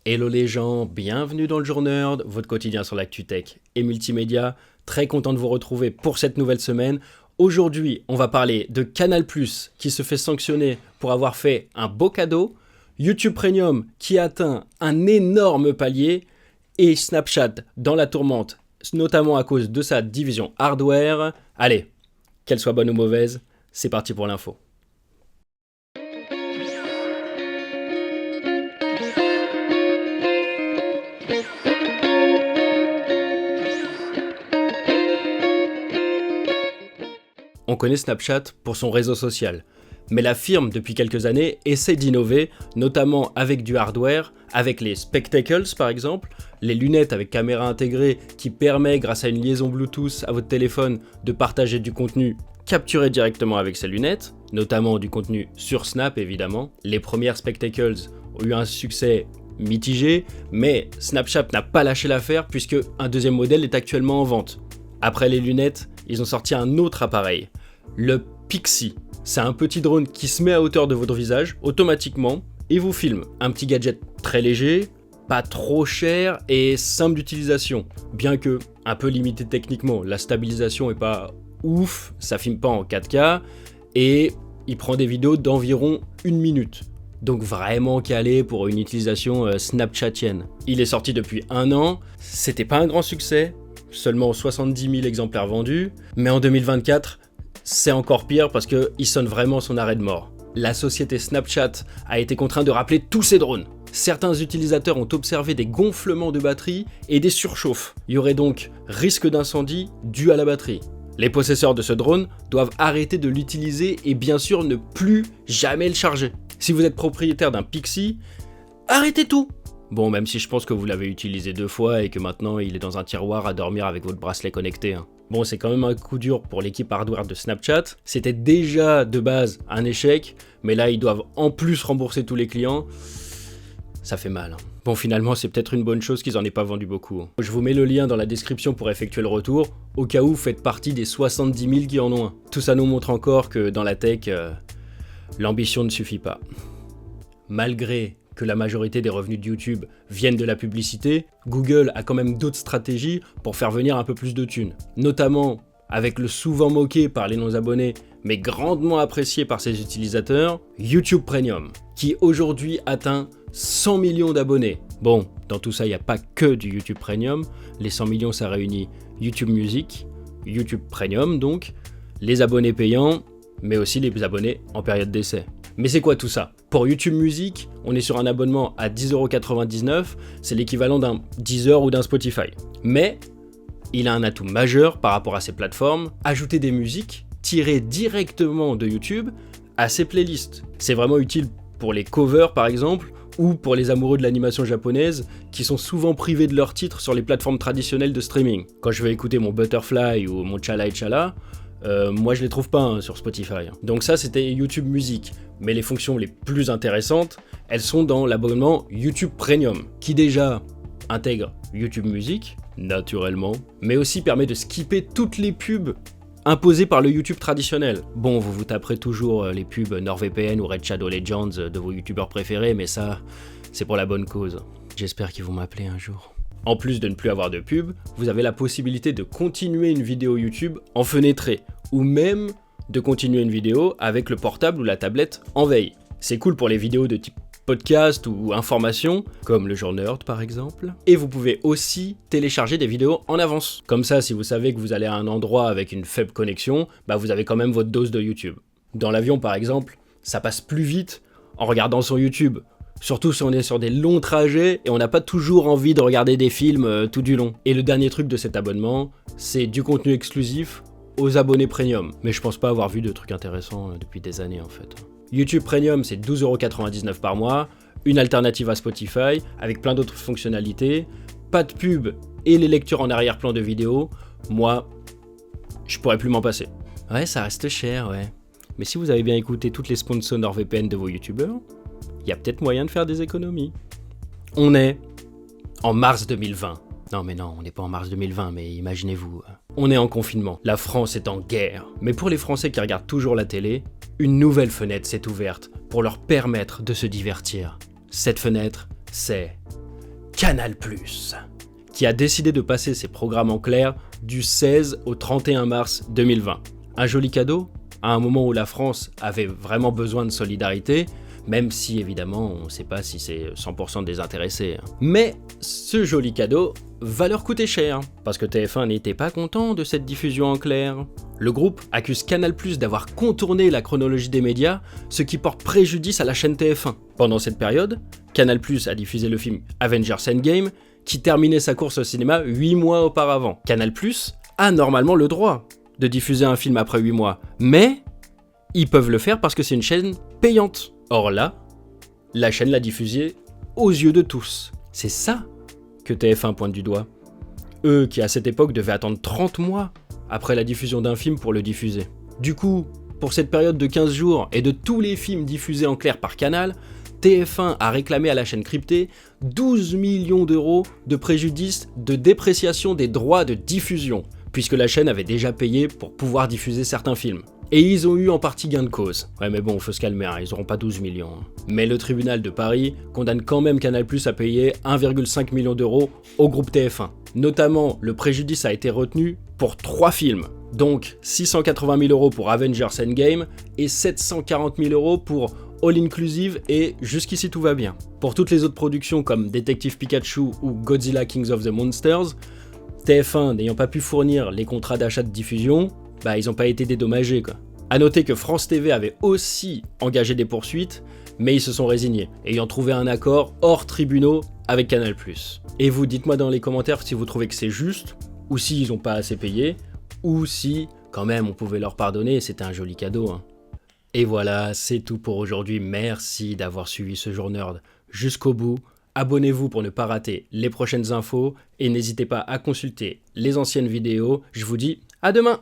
Hello les gens, bienvenue dans le Journerd, votre quotidien sur l'actu tech et multimédia. Très content de vous retrouver pour cette nouvelle semaine. Aujourd'hui, on va parler de Canal+, qui se fait sanctionner pour avoir fait un beau cadeau, YouTube Premium qui atteint un énorme palier et Snapchat dans la tourmente, notamment à cause de sa division hardware. Allez, qu'elle soit bonne ou mauvaise, c'est parti pour l'info. On connaît Snapchat pour son réseau social, mais la firme, depuis quelques années, essaie d'innover, notamment avec du hardware, avec les Spectacles par exemple, les lunettes avec caméra intégrée qui permet, grâce à une liaison Bluetooth à votre téléphone, de partager du contenu capturé directement avec ces lunettes, notamment du contenu sur Snap évidemment. Les premières Spectacles ont eu un succès mitigé, mais Snapchat n'a pas lâché l'affaire puisque un deuxième modèle est actuellement en vente. Après les lunettes, ils ont sorti un autre appareil, le Pixie. C'est un petit drone qui se met à hauteur de votre visage automatiquement et vous filme. Un petit gadget très léger, pas trop cher et simple d'utilisation. Bien que un peu limité techniquement, la stabilisation est pas ouf, ça filme pas en 4K et il prend des vidéos d'environ 1 minute. Donc vraiment calé pour une utilisation snapchatienne. Il est sorti depuis 1 an, c'était pas un grand succès, seulement 70 000 exemplaires vendus, mais en 2024, c'est encore pire parce qu'il sonne vraiment son arrêt de mort. La société Snapchat a été contrainte de rappeler tous ses drones. Certains utilisateurs ont observé des gonflements de batterie et des surchauffes. Il y aurait donc risque d'incendie dû à la batterie. Les possesseurs de ce drone doivent arrêter de l'utiliser et bien sûr ne plus jamais le charger. Si vous êtes propriétaire d'un Pixie, arrêtez tout! Bon, même si je pense que vous l'avez utilisé 2 fois et que maintenant il est dans un tiroir à dormir avec votre bracelet connecté. Bon, c'est quand même un coup dur pour l'équipe hardware de Snapchat. C'était déjà de base un échec, mais là ils doivent en plus rembourser tous les clients. Ça fait mal. Bon, finalement, c'est peut-être une bonne chose qu'ils en aient pas vendu beaucoup. Je vous mets le lien dans la description pour effectuer le retour, au cas où vous faites partie des 70 000 qui en ont un. Tout ça nous montre encore que dans la tech, l'ambition ne suffit pas. Malgré que la majorité des revenus de YouTube viennent de la publicité, Google a quand même d'autres stratégies pour faire venir un peu plus de thunes. Notamment avec le souvent moqué par les non-abonnés, mais grandement apprécié par ses utilisateurs, YouTube Premium, qui aujourd'hui atteint 100 millions d'abonnés. Bon, dans tout ça, il n'y a pas que du YouTube Premium. Les 100 millions, ça réunit YouTube Music, YouTube Premium donc, les abonnés payants, mais aussi les abonnés en période d'essai. Mais c'est quoi tout ça? Pour YouTube Music, on est sur un abonnement à 10,99 €, c'est l'équivalent d'un Deezer ou d'un Spotify. Mais il a un atout majeur par rapport à ces plateformes, ajouter des musiques tirées directement de YouTube à ses playlists. C'est vraiment utile pour les covers par exemple, ou pour les amoureux de l'animation japonaise qui sont souvent privés de leurs titres sur les plateformes traditionnelles de streaming. Quand je vais écouter mon Butterfly ou mon Chala et Chala, moi je les trouve pas sur Spotify. Donc ça c'était YouTube Music, mais les fonctions les plus intéressantes, elles sont dans l'abonnement YouTube Premium, qui déjà intègre YouTube Music, naturellement, mais aussi permet de skipper toutes les pubs imposées par le YouTube traditionnel. Bon, vous taperez toujours les pubs NordVPN ou Red Shadow Legends de vos youtubeurs préférés, mais ça, c'est pour la bonne cause. J'espère qu'ils vont m'appeler un jour. En plus de ne plus avoir de pub, vous avez la possibilité de continuer une vidéo YouTube en fenêtré, ou même de continuer une vidéo avec le portable ou la tablette en veille. C'est cool pour les vidéos de type podcast ou information, comme le Journerd par exemple. Et vous pouvez aussi télécharger des vidéos en avance. Comme ça, si vous savez que vous allez à un endroit avec une faible connexion, vous avez quand même votre dose de YouTube. Dans l'avion par exemple, ça passe plus vite en regardant sur YouTube. Surtout si on est sur des longs trajets et on n'a pas toujours envie de regarder des films tout du long. Et le dernier truc de cet abonnement, c'est du contenu exclusif aux abonnés premium. Mais je pense pas avoir vu de trucs intéressants depuis des années en fait. YouTube Premium, c'est 12,99 € par mois, une alternative à Spotify avec plein d'autres fonctionnalités, pas de pub et les lectures en arrière-plan de vidéos. Moi, je pourrais plus m'en passer. Ouais, ça reste cher, ouais. Mais si vous avez bien écouté toutes les sponsors NordVPN de vos youtubeurs, il y a peut-être moyen de faire des économies. On est en mars 2020. Non mais non, on n'est pas en mars 2020, mais imaginez-vous. On est en confinement, la France est en guerre. Mais pour les Français qui regardent toujours la télé, une nouvelle fenêtre s'est ouverte pour leur permettre de se divertir. Cette fenêtre, c'est Canal+, qui a décidé de passer ses programmes en clair du 16 au 31 mars 2020. Un joli cadeau, à un moment où la France avait vraiment besoin de solidarité, même si évidemment on ne sait pas si c'est 100% désintéressé. Mais ce joli cadeau va leur coûter cher, parce que TF1 n'était pas content de cette diffusion en clair. Le groupe accuse Canal+ d'avoir contourné la chronologie des médias, ce qui porte préjudice à la chaîne TF1. Pendant cette période, Canal+ a diffusé le film Avengers Endgame, qui terminait sa course au cinéma 8 mois auparavant. Canal+ a normalement le droit de diffuser un film après 8 mois, mais ils peuvent le faire parce que c'est une chaîne payante. Or là, la chaîne l'a diffusé aux yeux de tous. C'est ça que TF1 pointe du doigt. Eux qui à cette époque devaient attendre 30 mois après la diffusion d'un film pour le diffuser. Du coup, pour cette période de 15 jours et de tous les films diffusés en clair par Canal, TF1 a réclamé à la chaîne cryptée 12 millions d'euros de préjudice de dépréciation des droits de diffusion, puisque la chaîne avait déjà payé pour pouvoir diffuser certains films. Et ils ont eu en partie gain de cause. Ouais mais bon, faut se calmer, hein, ils auront pas 12 millions. Mais le tribunal de Paris condamne quand même Canal+ à payer 1,5 million d'euros au groupe TF1. Notamment, le préjudice a été retenu pour 3 films. Donc 680 000 euros pour Avengers Endgame et 740 000 euros pour All Inclusive et Jusqu'ici tout va bien. Pour toutes les autres productions comme Détective Pikachu ou Godzilla Kings of the Monsters, TF1 n'ayant pas pu fournir les contrats d'achat de diffusion, ils n'ont pas été dédommagés quoi. A noter que France TV avait aussi engagé des poursuites, mais ils se sont résignés, ayant trouvé un accord hors tribunaux avec Canal+. Et vous, dites-moi dans les commentaires si vous trouvez que c'est juste, ou s'ils n'ont pas assez payé, ou si, quand même, on pouvait leur pardonner, c'était un joli cadeau. Hein. Et voilà, c'est tout pour aujourd'hui, merci d'avoir suivi ce jour nerd jusqu'au bout. Abonnez-vous pour ne pas rater les prochaines infos, et n'hésitez pas à consulter les anciennes vidéos. Je vous dis à demain!